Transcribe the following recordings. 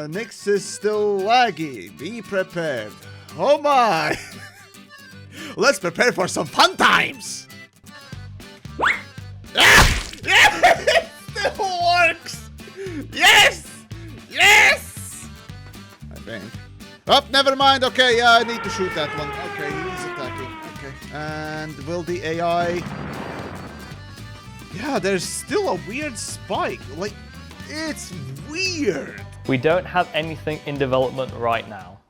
Nyx is still laggy. Be prepared. Oh my! Let's prepare for some fun times! Ah! Yes! It still works! Yes! Yes! I think. Oh, never mind. Okay, yeah, I need to shoot that one. Okay, he's attacking. Okay. And will the AI... Yeah, there's still a weird spike. Like, it's weird. We don't have anything in development right now.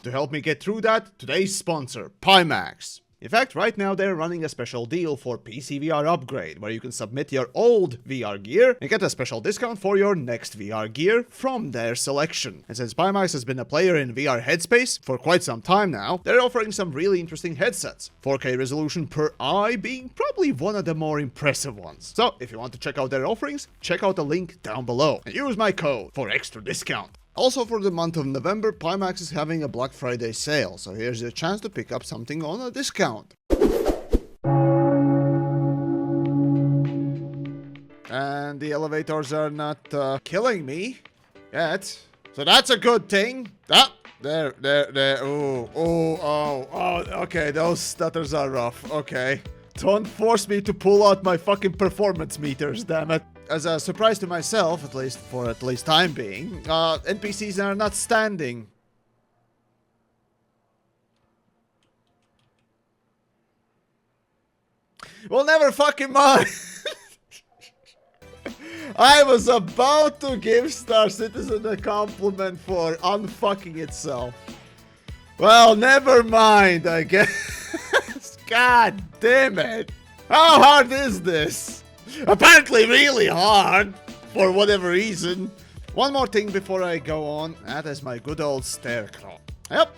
To help me get through that, today's sponsor, TheYamiks. In fact, right now they're running a special deal for PC VR upgrade, where you can submit your old VR gear and get a special discount for your next VR gear from their selection. And since TheYamiks has been a player in VR headspace for quite some time now, they're offering some really interesting headsets. 4K resolution per eye being probably one of the more impressive ones. So, if you want to check out their offerings, check out the link down below and use my code for extra discount. Also for the month of November, TheYamiks is having a Black Friday sale, so here's your chance to pick up something on a discount. And the elevators are not killing me yet, so that's a good thing. Ah, there, oh, okay, those stutters are rough, okay. Don't force me to pull out my fucking performance meters, damn it. As a surprise to myself, at least time being, NPCs are not standing. Well, never fucking mind. I was about to give Star Citizen a compliment for unfucking itself. Well, never mind, I guess. God damn it. How hard is this? Apparently really hard, for whatever reason. One more thing before I go on, that is my good old Starir Crawl. Yep,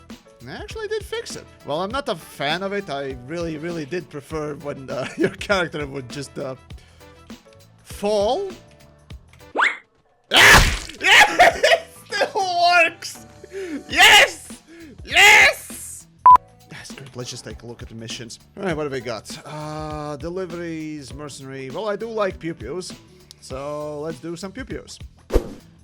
I actually did fix it. Well, I'm not a fan of it. I really did prefer when your character would just fall. Ah! Yes! It still works! Yes! Yes! Great. Let's just take a look at the missions. Alright, what have we got? Deliveries, mercenary. Well, I do like pew-pews, so let's do some pew-pews.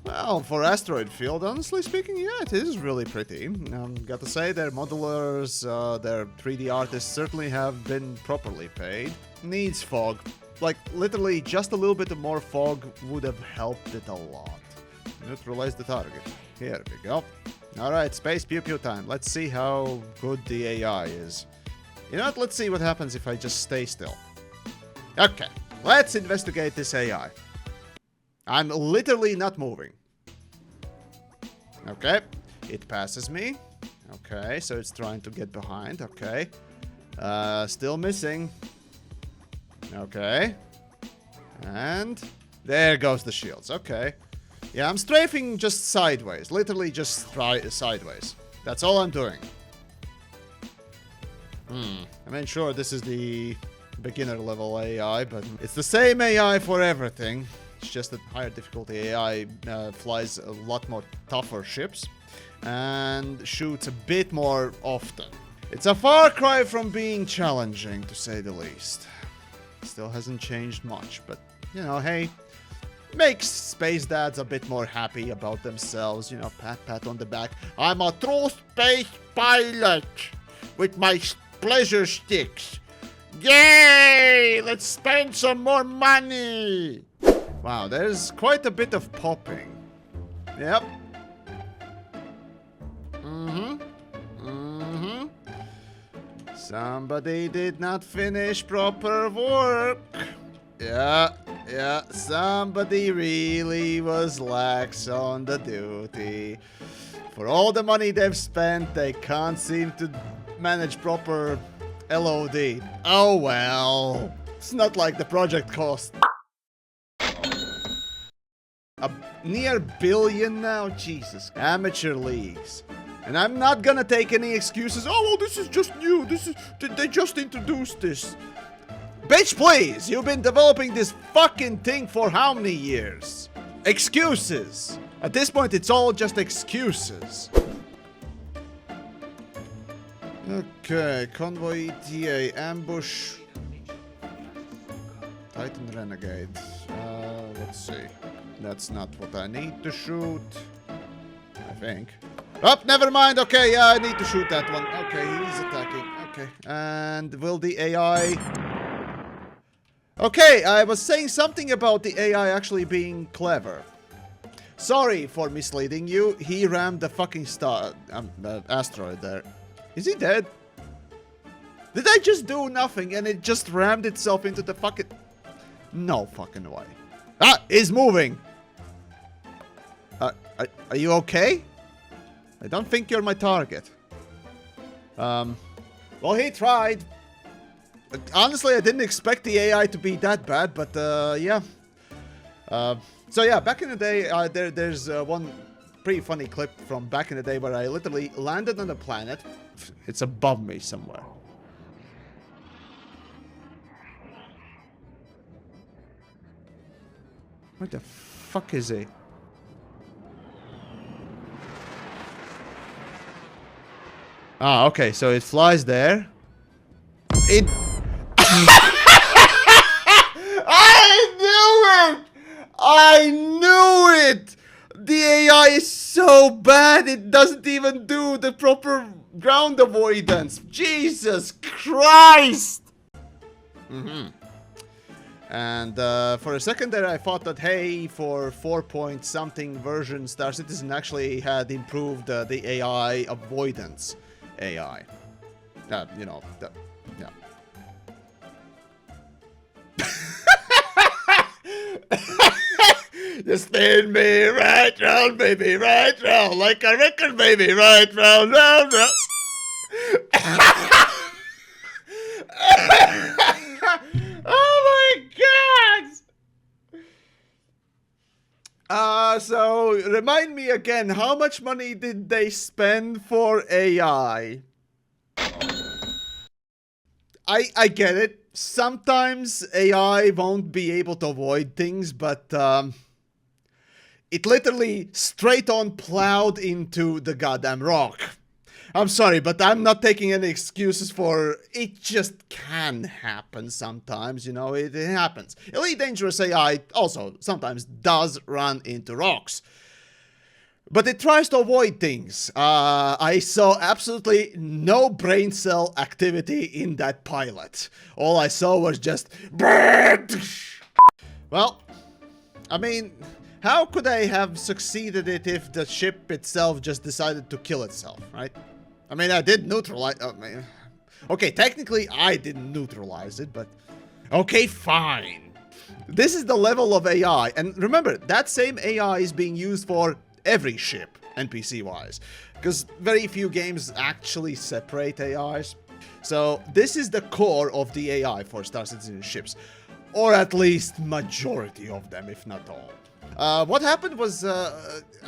Well, for asteroid field, honestly speaking, yeah, it is really pretty. Got to say, their modelers, their 3D artists certainly have been properly paid. Needs fog. Like, literally, just a little bit of more fog would have helped it a lot. Neutralize the target. Here we go. Alright, space pew-pew time. Let's see how good the AI is. You know what? Let's see what happens if I just stay still. Okay, let's investigate this AI. I'm literally not moving. Okay, it passes me. Okay, so it's trying to get behind. Okay. Still missing. Okay. And there goes the shields. Okay. Yeah, I'm strafing just sideways. Literally just sideways. That's all I'm doing. I mean, sure, this is the beginner level AI, but it's the same AI for everything. It's just that higher difficulty AI flies a lot more tougher ships and shoots a bit more often. It's a far cry from being challenging, to say the least. Still hasn't changed much, but, you know, hey, makes space dads a bit more happy about themselves, you know, pat on the back. I'm a true space pilot with my pleasure sticks. Yay! Let's spend some more money! Wow, there's quite a bit of popping. Yep. Somebody did not finish proper work. Yeah, somebody really was lax on the duty. For all the money they've spent, they can't seem to manage proper LOD. Oh well. It's not like the project cost a near billion now? Jesus. Amateur leagues. And I'm not gonna take any excuses. Oh, well, this is just new. They just introduced this. Bitch, please! You've been developing this fucking thing for how many years? Excuses! At this point, it's all just excuses. Okay, convoy ETA, ambush. Titan Renegade. Let's see. That's not what I need to shoot. I think. Oh, never mind. Okay, yeah, I need to shoot that one. Okay, he's attacking. Okay, and will the AI... Okay, I was saying something about the AI actually being clever. Sorry for misleading you. He rammed the fucking asteroid there. Is he dead? Did I just do nothing and it just rammed itself into the fucking... No fucking way. Ah, he's moving. Are you okay? I don't think you're my target. Well, he tried. Honestly, I didn't expect the AI to be that bad, but yeah. So yeah, back in the day, there's one pretty funny clip from back in the day where I literally landed on a planet. It's above me somewhere. Where the fuck is he? Ah, okay, so it flies there. It... I knew it! I knew it! The AI is so bad, it doesn't even do the proper ground avoidance. Jesus Christ! And for a second there I thought that, hey, for 4-point-something version, Star Citizen actually had improved the AI avoidance. AI. You know, yeah. Just spin me right round, baby, right round, like a record, baby, right round, round, round. Oh my god! So remind me again, how much money did they spend for AI? I get it. Sometimes AI won't be able to avoid things, but it literally straight on plowed into the goddamn rock. I'm sorry, but I'm not taking any excuses for it. Just can happen sometimes, you know, it happens. Elite Dangerous AI also sometimes does run into rocks. But it tries to avoid things. I saw absolutely no brain cell activity in that pilot. All I saw was just... Well, I mean, how could I have succeeded it if the ship itself just decided to kill itself, right? I mean, I did neutralize... Okay, technically I didn't neutralize it, but... Okay, fine. This is the level of AI. And remember, that same AI is being used for every ship, NPC-wise. Because very few games actually separate AIs. So this is the core of the AI for Star Citizen ships. Or at least majority of them, if not all. What happened was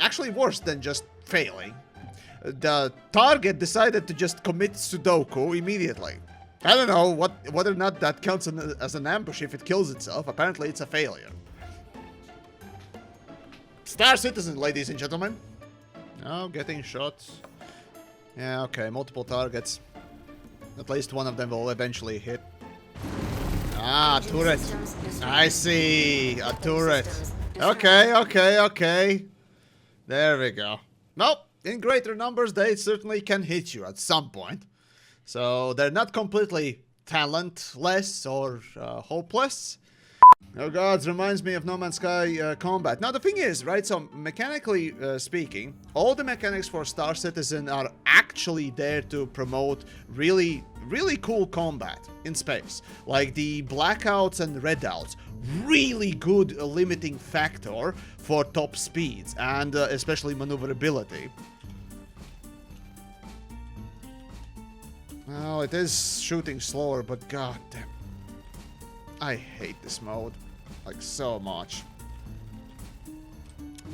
actually worse than just failing. The target decided to just commit Sudoku immediately. I don't know whether or not that counts as an ambush if it kills itself. Apparently it's a failure. Star Citizen, ladies and gentlemen. Oh, getting shots. Yeah, okay, multiple targets. At least one of them will eventually hit. Ah, turret. I see. A turret. Okay. There we go. Nope. In greater numbers, they certainly can hit you at some point. So they're not completely talentless or hopeless. Oh gods, reminds me of No Man's Sky combat. Now the thing is, right, so mechanically speaking, all the mechanics for Star Citizen are actually there to promote really cool combat in space. Like the blackouts and redouts. Really good limiting factor for top speeds and especially maneuverability. Well, it is shooting slower, but god damn. I hate this mode, like, so much.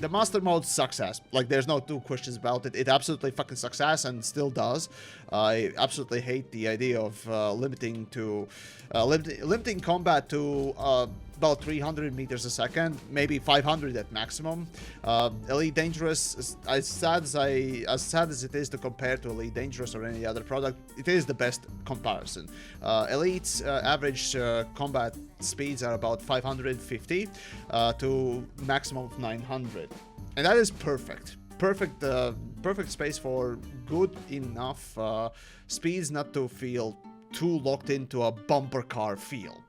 The master mode sucks ass. Like, there's no two questions about it. It absolutely fucking sucks ass and still does. I absolutely hate the idea of limiting combat to about 300 meters a second, maybe 500 at maximum. Elite Dangerous, as sad as it is to compare to Elite Dangerous or any other product, it is the best comparison. Elite's average combat speeds are about 550 to maximum of 900, and that is perfect. Perfect space for good enough speeds not to feel too locked into a bumper car feel,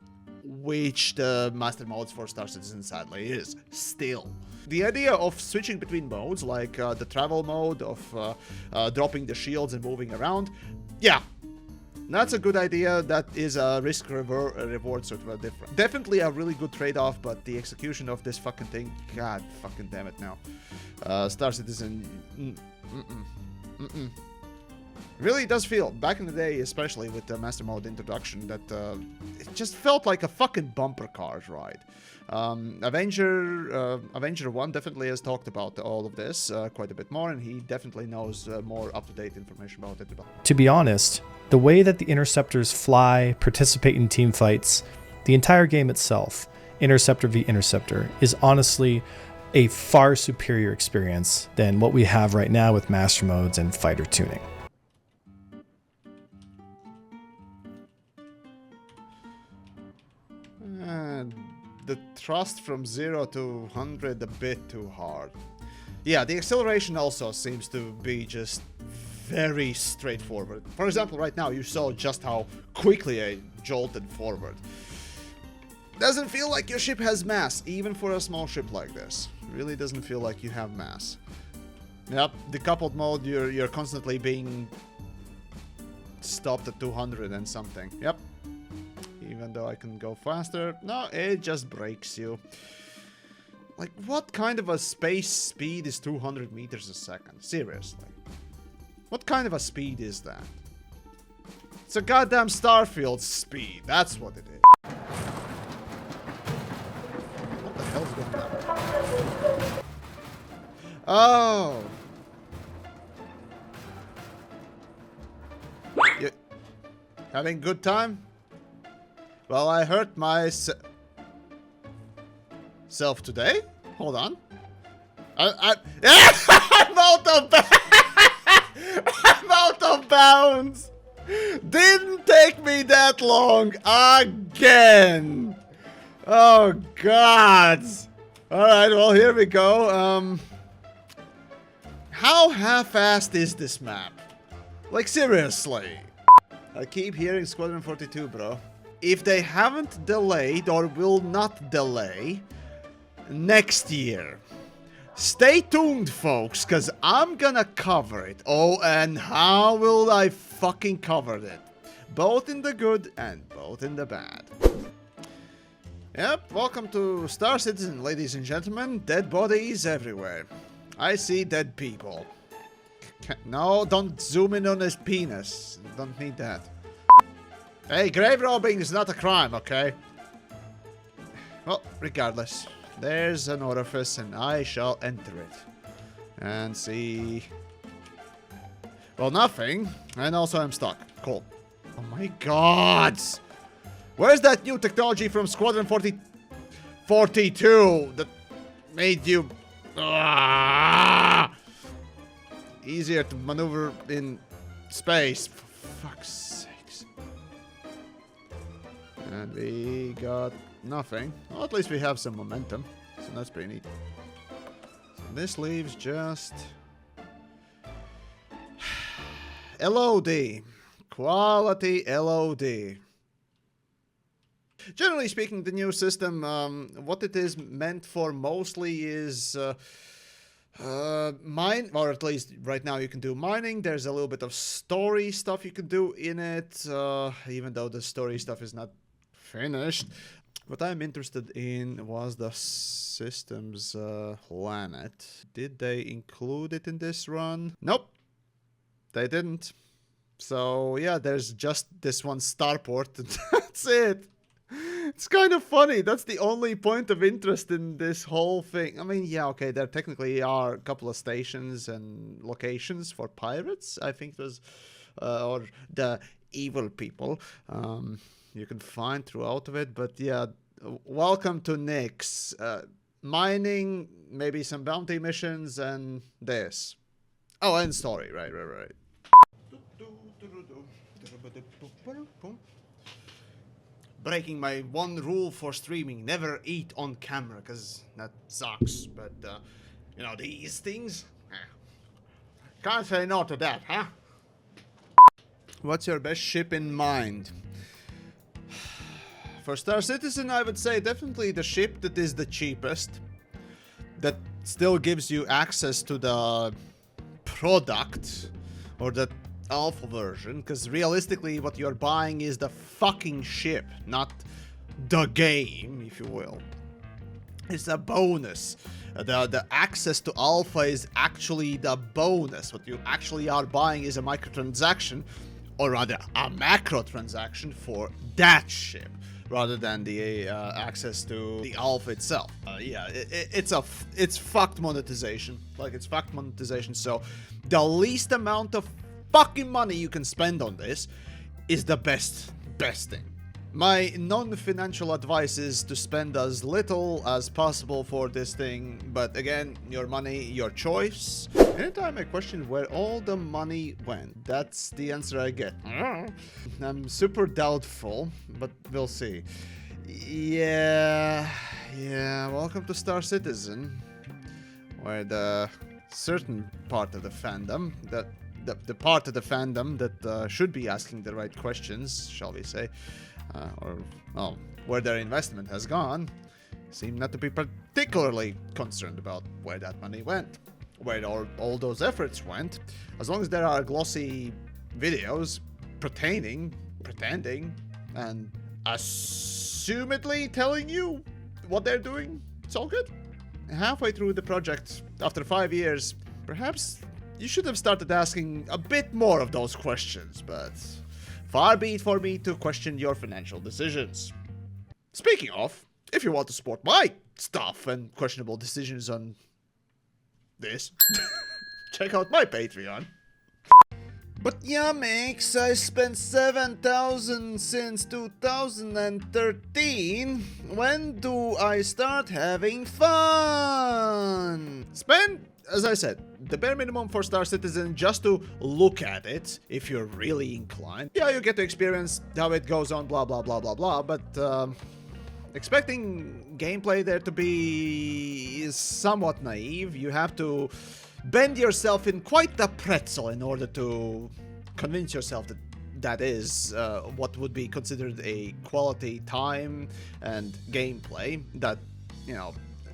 which the master modes for Star Citizen sadly is still. The idea of switching between modes, like the travel mode, of dropping the shields and moving around, yeah, that's a good idea. That is a risk-reward sort of a different. Definitely a really good trade-off, but the execution of this fucking thing, god fucking damn it now. Star Citizen, really does feel, back in the day, especially with the Master Mode introduction, that it just felt like a fucking bumper cars ride. Avenger 1 definitely has talked about all of this quite a bit more, and he definitely knows more up-to-date information about it. To be honest, the way that the Interceptors fly, participate in team fights, the entire game itself, Interceptor v Interceptor, is honestly a far superior experience than what we have right now with Master Modes and fighter tuning. The thrust from 0 to 100 a bit too hard. Yeah, the acceleration also seems to be just very straightforward. For example, right now you saw just how quickly I jolted forward. Doesn't feel like your ship has mass, even for a small ship like this. Really doesn't feel like you have mass. Yep, the coupled mode, you're constantly being stopped at 200 and something. Yep. Even though I can go faster, no, it just breaks you. Like, what kind of a space speed is 200 meters a second? Seriously. What kind of a speed is that? It's a goddamn Starfield speed, that's what it is. What the hell's going on? Oh! You having good time? Well, I hurt myself today? Hold on. I'm out of I'm out of bounds! Didn't take me that long again! Oh, God! Alright, well, here we go. How half-assed is this map? Like, seriously. I keep hearing Squadron 42, bro. If they haven't delayed or will not delay next year, stay tuned, folks, because I'm gonna cover it. Oh, and how will I fucking cover it? Both in the good and both in the bad. Yep, welcome to Star Citizen, ladies and gentlemen. Dead bodies everywhere. I see dead people. No, don't zoom in on his penis. Don't need that. Hey, grave robbing is not a crime, okay? Well, regardless, there's an orifice and I shall enter it. And see... Well, nothing. And also I'm stuck. Cool. Oh my god! Where's that new technology from Squadron 42 that made you... easier to maneuver in space? For fuck's sakes. And we got nothing. Well, at least we have some momentum. So that's pretty neat. So this leaves just... LOD. Quality LOD. Generally speaking, the new system, what it is meant for mostly is... mine, or at least right now you can do mining. There's a little bit of story stuff you can do in it, even though the story stuff is not finished. What I'm interested in was the systems planet. Did they include it in this run? Nope, they didn't. So yeah, there's just this one starport and that's it. It's kind of funny. That's the only point of interest in this whole thing. I mean, yeah, okay, there technically are a couple of stations and locations for pirates, I think it was, or the evil people. You can find throughout of it, but yeah, welcome to Nyx. Mining, maybe some bounty missions, and this. Oh, and story. Right. Breaking my one rule for streaming: never eat on camera, because that sucks. But, you know, these things? Can't say no to that, huh? What's your best ship in mind? For Star Citizen, I would say definitely the ship that is the cheapest, that still gives you access to the product, or the alpha version, because realistically what you're buying is the fucking ship, not the game, if you will. It's a bonus. The access to alpha is actually the bonus. What you actually are buying is a microtransaction, or rather a macro transaction for that ship, rather than the access to the alpha itself. Yeah, it's fucked monetization. Like, it's fucked monetization. So the least amount of fucking money you can spend on this is the best thing. My non-financial advice is to spend as little as possible for this thing, but again, your money, your choice. Anytime I question where all the money went, that's the answer I get. I'm super doubtful, but we'll see. Yeah, welcome to Star Citizen, where the certain part of the fandom, the part of the fandom that should be asking the right questions, shall we say, where their investment has gone, seem not to be particularly concerned about where that money went, where all those efforts went. As long as there are glossy videos pretending, and assumedly telling you what they're doing, it's all good. Halfway through the project, after 5 years, perhaps you should have started asking a bit more of those questions, but far be it for me to question your financial decisions. Speaking of, if you want to support my stuff and questionable decisions on this, check out my Patreon. But TheYamiks, I spent 7,000 since 2013. When do I start having fun? Spend, as I said, the bare minimum for Star Citizen just to look at it, if you're really inclined. Yeah, you get to experience how it goes on, blah blah blah blah blah, but expecting gameplay there to be is somewhat naive. You have to bend yourself in quite the pretzel in order to convince yourself that that is what would be considered a quality time and gameplay that, you know,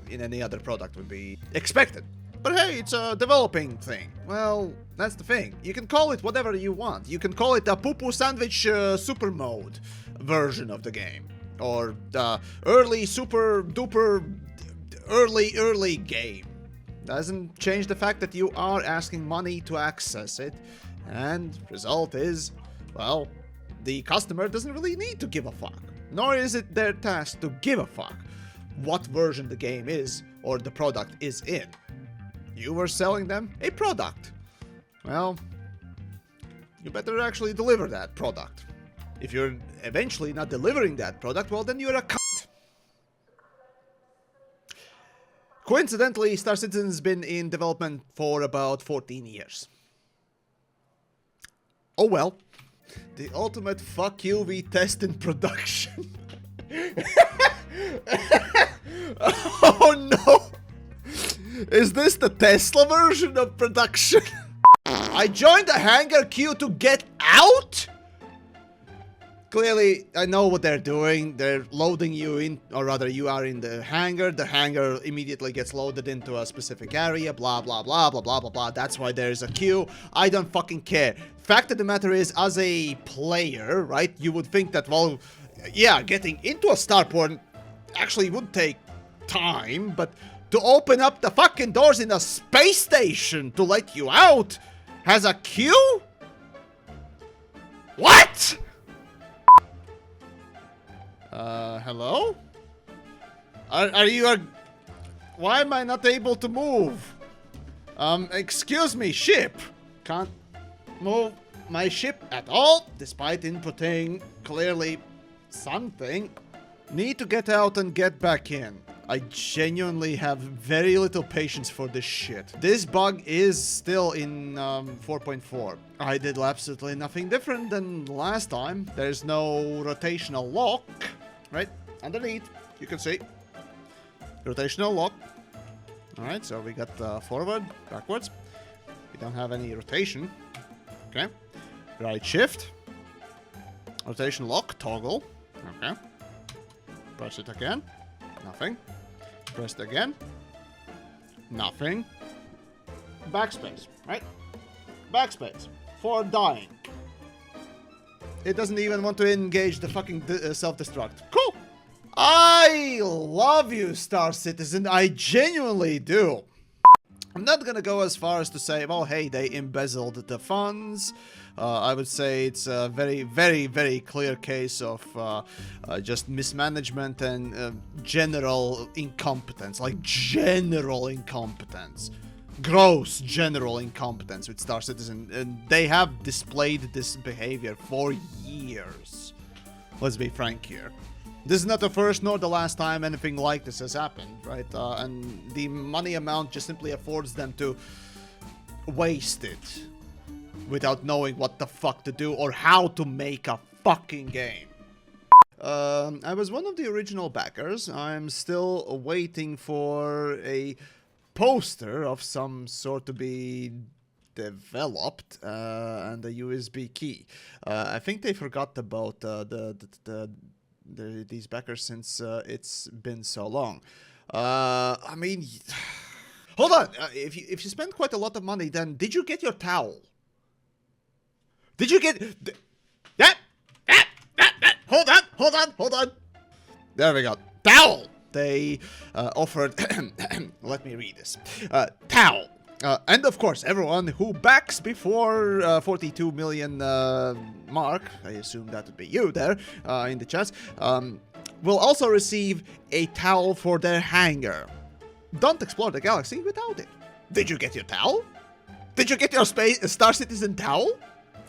in any other product would be expected. But hey, it's a developing thing. Well, that's the thing. You can call it whatever you want. You can call it a poo-poo sandwich super mode version of the game. Or the early super duper early game. Doesn't change the fact that you are asking money to access it. And result is, well, the customer doesn't really need to give a fuck. Nor is it their task to give a fuck what version the game is or the product is in. You were selling them a product. Well, you better actually deliver that product. If you're eventually not delivering that product, well, then you're a cunt. Coincidentally, Star Citizen's been in development for about 14 years. Oh well. The ultimate fuck you we test in production. Oh no! Is this the Tesla version of production? I joined the hangar queue to get out? Clearly, I know what they're doing. They're loading you in, or rather, you are in the hangar. The hangar immediately gets loaded into a specific area, blah, blah, blah, blah, blah, blah, blah. That's why there's a queue. I don't fucking care. Fact of the matter is, as a player, right, you would think that, well, yeah, getting into a starport actually would take time, but to open up the fucking doors in a space station to let you out has a queue? What? Hello? Are you why am I not able to move? Excuse me, ship. Can't move my ship at all, despite inputting clearly something. Need to get out and get back in. I genuinely have very little patience for this shit. This bug is still in 4.4. I did absolutely nothing different than last time. There's no rotational lock, right? Underneath, you can see. Rotational lock. Alright, so we got forward, backwards. We don't have any rotation. Okay. Right shift. Rotation lock, toggle. Okay. Press it again. Nothing. Press it again. Nothing. Backspace, right? Backspace. For dying. It doesn't even want to engage the fucking self-destruct. Cool! I love you, Star Citizen. I genuinely do. I'm not gonna go as far as to say, well, hey, they embezzled the funds. I would say it's a very, very, very clear case of just mismanagement and general incompetence. Like, general incompetence. Gross general incompetence with Star Citizen. And they have displayed this behavior for years. Let's be frank here. This is not the first nor the last time anything like this has happened, right? And the money amount just simply affords them to waste it without knowing what the fuck to do or how to make a fucking game. I was one of the original backers. I'm still waiting for a poster of some sort to be developed and a USB key. I think they forgot about these backers since it's been so long. I mean, hold on. If you spend quite a lot of money, then did you get your towel? Did you get that? Hold on. There we go. Towel. They offered. Let me read this. Towel. And of course, everyone who backs before 42 million mark, I assume that would be you there in the chat, will also receive a towel for their hangar. Don't explore the galaxy without it. Did you get your towel? Did you get your Star Citizen towel?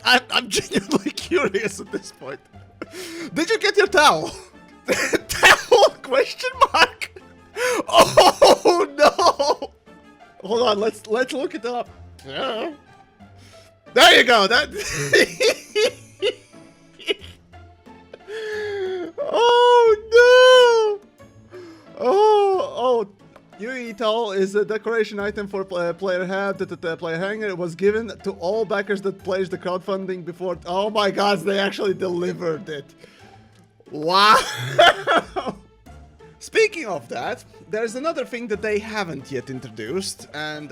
I'm genuinely curious at this point. Did you get your towel? Towel? Question mark? Oh no! Hold on, let's look it up. Yeah. There you go. That. Oh no! Oh. UE-towel is a decoration item for player have that the player hanger. It was given to all backers that pledged the crowdfunding before. Oh my God! They actually delivered it. Wow. Speaking of that, there's another thing that they haven't yet introduced, and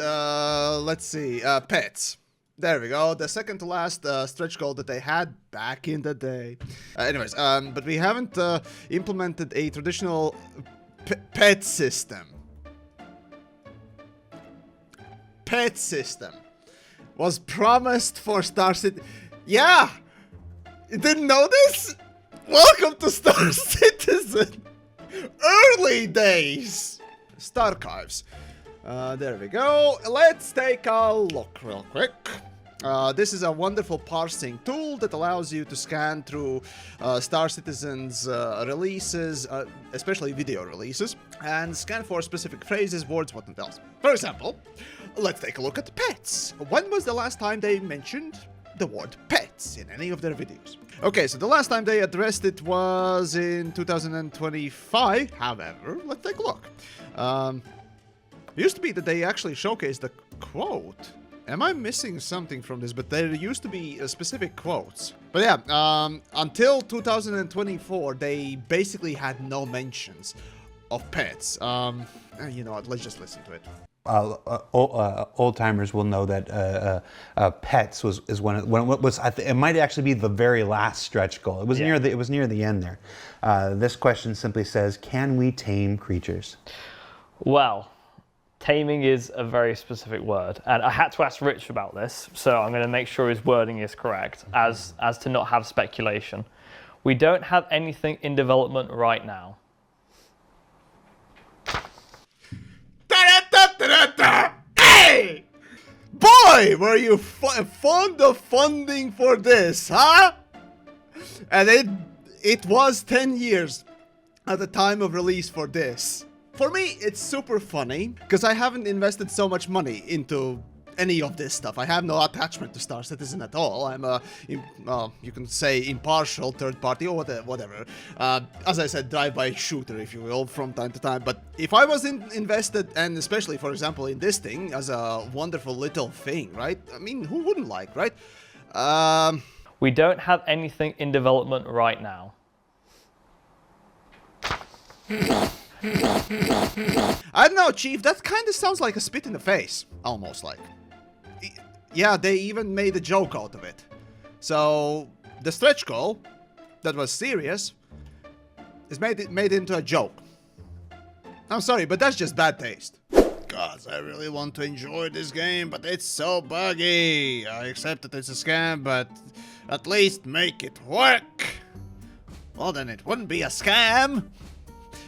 let's see, pets. There we go, the second to last stretch goal that they had back in the day. But we haven't implemented a traditional pet system. Pet system was promised for Star Citizen. Yeah, you didn't know this? Welcome to Star Citizen. Early days! Starchives. There we go. Let's take a look real quick. This is a wonderful parsing tool that allows you to scan through Star Citizen's releases, especially video releases, and scan for specific phrases, words, whatnot else. For example, let's take a look at pets. When was the last time they mentioned the word pets in any of their videos? Okay, so the last time they addressed it was in 2025. However, let's take a look. It used to be that they actually showcased the quote. Am I missing something from this? But there used to be specific quotes. But yeah, until 2024, they basically had no mentions of pets. You know what? Let's just listen to it. Old timers will know that pets was when it was. It might actually be the very last stretch goal. It was near the end there. This question simply says, "Can we tame creatures?" Well, taming is a very specific word, and I had to ask Rich about this, so I'm going to make sure his wording is correct, as to not have speculation. We don't have anything in development right now. Hey! Boy, were you fond of funding for this, huh? And it was 10 years. at the time of release for this. For me, it's super funny, because I haven't invested so much money into any of this stuff. I have no attachment to Star Citizen at all. I'm you can say impartial third party or whatever. As I said, drive-by shooter, if you will, from time to time. But if I was invested, and especially, for example, in this thing, as a wonderful little thing, right? I mean, who wouldn't like, right? We don't have anything in development right now. I don't know, Chief, that kind of sounds like a spit in the face. Almost like. Yeah, they even made a joke out of it. So, the stretch goal, that was serious, is made into a joke. I'm sorry, but that's just bad taste. God, I really want to enjoy this game, but it's so buggy. I accept that it's a scam, but at least make it work. Well, then it wouldn't be a scam.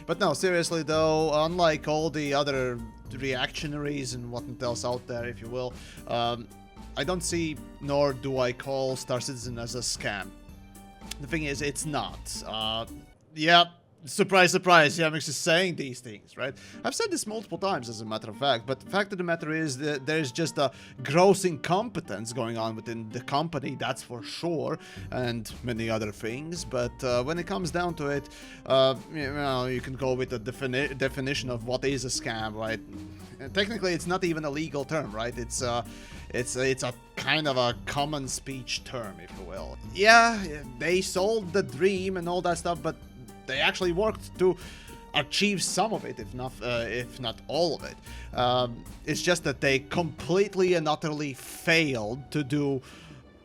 But no, seriously though, unlike all the other reactionaries and whatnot else out there, if you will, I don't see, nor do I call Star Citizen as a scam. The thing is, it's not. Yeah, surprise, surprise, TheYamiks is saying these things, right? I've said this multiple times, as a matter of fact, but the fact of the matter is that there's just a gross incompetence going on within the company, that's for sure, and many other things. But when it comes down to it, you know, you can go with the definition of what is a scam, right? And technically, it's not even a legal term, right? It's a kind of a common speech term, if you will. Yeah, they sold the dream and all that stuff, but they actually worked to achieve some of it, if not all of it. It's just that they completely and utterly failed to do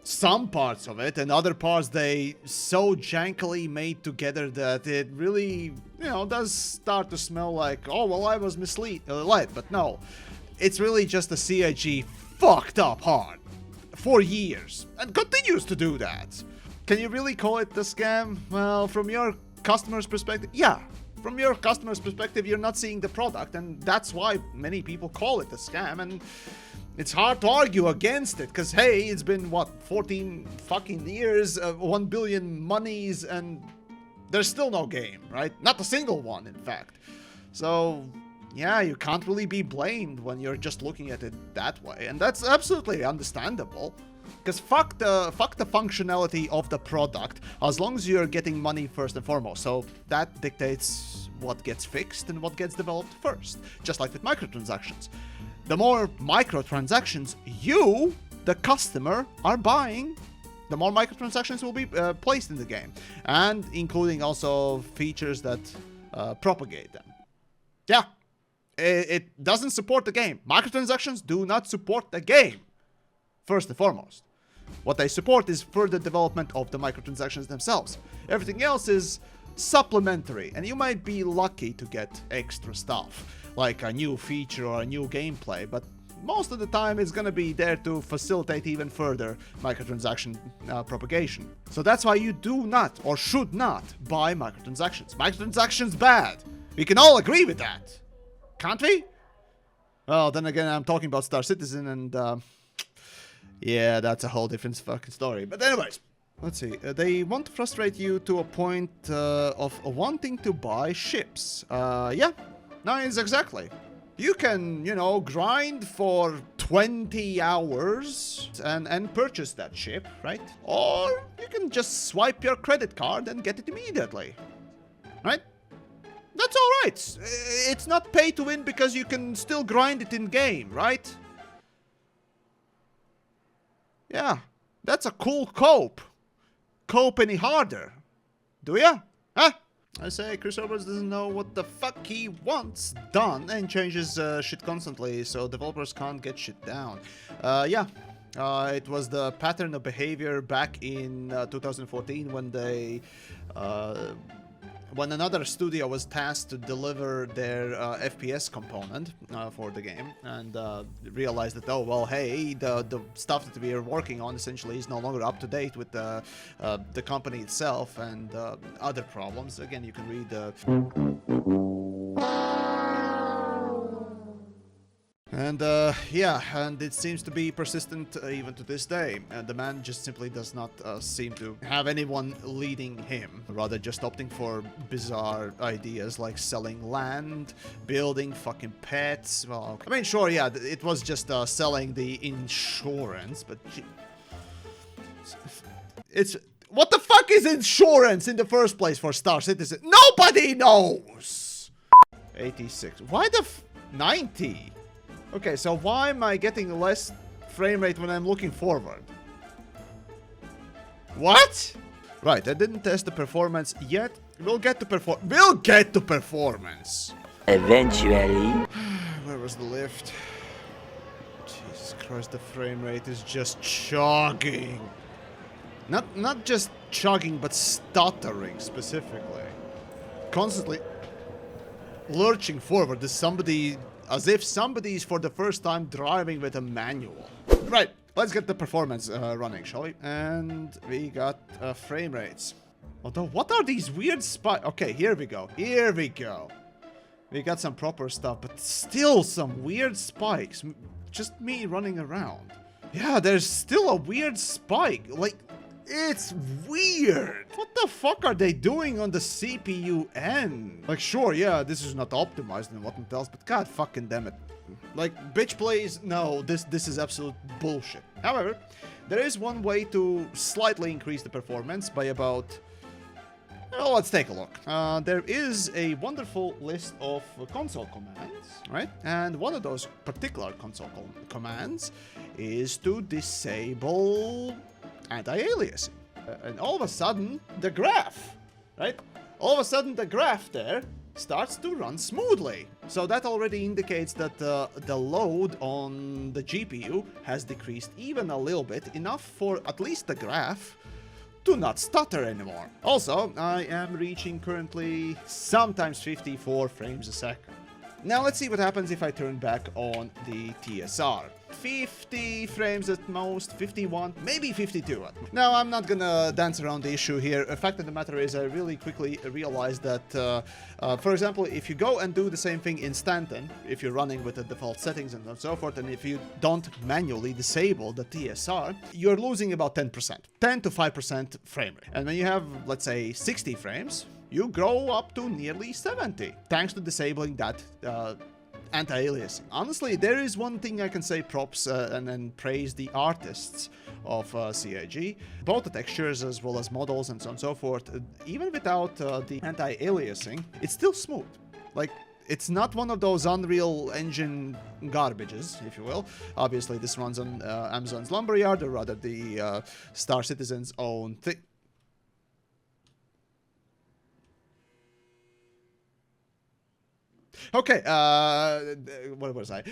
some parts of it, and other parts they so jankily made together that it really, you know, does start to smell like, oh, well, I was led. But no, it's really just a CIG fucked up hard for years and continues to do that. Can you really call it the scam? Well, from your customer's perspective, yeah. From your customer's perspective, you're not seeing the product, and that's why many people call it a scam, and it's hard to argue against it, because hey, it's been, what, 14 fucking years, 1 billion monies, and there's still no game, right? Not a single one, in fact. So, yeah, you can't really be blamed when you're just looking at it that way, and that's absolutely understandable. Because fuck the functionality of the product, as long as you're getting money first and foremost. So that dictates what gets fixed and what gets developed first. Just like with microtransactions. The more microtransactions you, the customer, are buying, the more microtransactions will be placed in the game. And including also features that propagate them. Yeah, it doesn't support the game. Microtransactions do not support the game. First and foremost. What they support is further development of the microtransactions themselves. Everything else is supplementary, and you might be lucky to get extra stuff, like a new feature or a new gameplay, but most of the time it's gonna be there to facilitate even further microtransaction propagation. So that's why you do not, or should not, buy microtransactions. Microtransactions bad. We can all agree with that. Can't we? Well, then again, I'm talking about Star Citizen, and yeah, that's a whole different fucking story. But anyways, let's see. They want to frustrate you to a point of wanting to buy ships. Yeah, nice, exactly. You can, you know, grind for 20 hours and purchase that ship, right? Or you can just swipe your credit card and get it immediately, right? That's all right. It's not pay to win because you can still grind it in game, right? Yeah, that's a cool cope. Cope any harder. Do ya? Huh? I say Chris Roberts doesn't know what the fuck he wants done and changes shit constantly, so developers can't get shit down. Yeah, it was the pattern of behavior back in 2014 when they... when another studio was tasked to deliver their FPS component for the game, and realized that, oh, well, hey, the stuff that we are working on essentially is no longer up to date with the company itself and other problems. Again, you can read the... And yeah, and it seems to be persistent even to this day. And the man just simply does not seem to have anyone leading him, rather just opting for bizarre ideas like selling land, building fucking pets. Well, I mean, sure, yeah, it was just selling the insurance, but it's... What the fuck is insurance in the first place for Star Citizen? Nobody knows! 86. Why the 90? Okay, so why am I getting less frame rate when I'm looking forward? What? Right, I didn't test the performance yet. We'll get to performance. Eventually. Where was the lift? Jesus Christ, the frame rate is just chugging. Not just chugging, but stuttering specifically. Constantly lurching forward as if somebody's for the first time driving with a manual. Right, let's get the performance running, shall we? And we got frame rates. Although, what are these weird spikes? Okay, here we go. Here we go. We got some proper stuff, but still some weird spikes. Just me running around. Yeah, there's still a weird spike. Like, it's weird. What the fuck are they doing on the CPU end? Like, sure, yeah, this is not optimized and whatnot else, but god fucking damn it. Like, bitch plays, no, this is absolute bullshit. However, there is one way to slightly increase the performance by about... Well, let's take a look. There is a wonderful list of console commands, right? And one of those particular console commands is to disable anti-aliasing. And all of a sudden, the graph, right? All of a sudden, the graph there starts to run smoothly. So that already indicates that the load on the GPU has decreased even a little bit, enough for at least the graph to not stutter anymore. Also, I am reaching currently sometimes 54 frames a second. Now let's see what happens if I turn back on the TSR. 50 frames at most, 51, maybe 52. Now, I'm not gonna dance around the issue here. The fact of the matter is I really quickly realized that, for example, if you go and do the same thing in Stanton, if you're running with the default settings and so forth, and if you don't manually disable the TSR, you're losing about 10%, 10 to 5% frame rate. And when you have, let's say, 60 frames, you grow up to nearly 70, thanks to disabling that anti-aliasing. Honestly, there is one thing I can say props and then praise the artists of CIG. Both the textures as well as models and so on and so forth, even without the anti-aliasing, it's still smooth. Like, it's not one of those Unreal Engine garbages, if you will. Obviously, this runs on Amazon's Lumberyard, or rather the Star Citizen's own thing. Okay, what was I?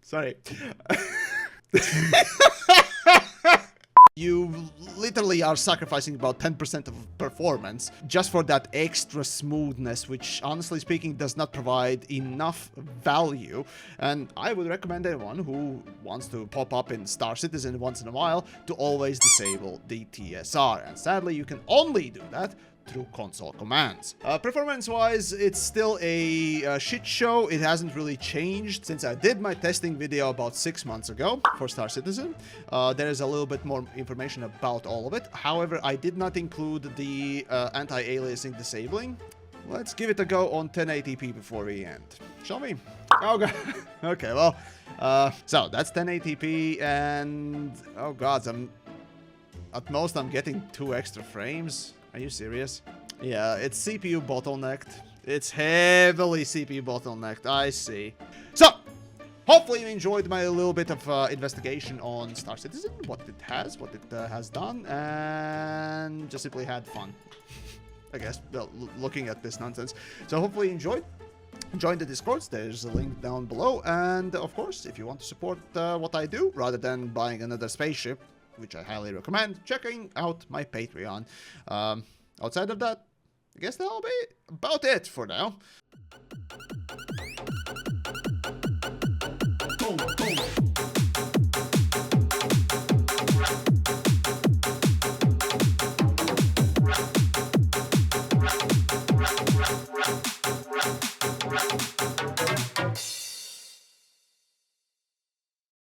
Sorry. You literally are sacrificing about 10% of performance just for that extra smoothness, which, honestly speaking, does not provide enough value. And I would recommend anyone who wants to pop up in Star Citizen once in a while to always disable the TSR. And sadly, you can only do that through console commands. Performance-wise, it's still a shit show. It hasn't really changed since I did my testing video about 6 months ago for Star Citizen. There is a little bit more information about all of it. However, I did not include the anti-aliasing disabling. Let's give it a go on 1080p before we end, shall we? Oh god. Okay, well, so that's 1080p, and oh god, at most I'm getting 2 extra frames. Are you serious? Yeah, it's CPU bottlenecked. It's heavily CPU bottlenecked, I see. So, hopefully you enjoyed my little bit of investigation on Star Citizen, what it has done, and just simply had fun. I guess, looking at this nonsense. So hopefully you enjoyed. Join the Discords, there's a link down below, and of course, if you want to support what I do, rather than buying another spaceship, which I highly recommend, checking out my Patreon. Outside of that, I guess that'll be about it for now.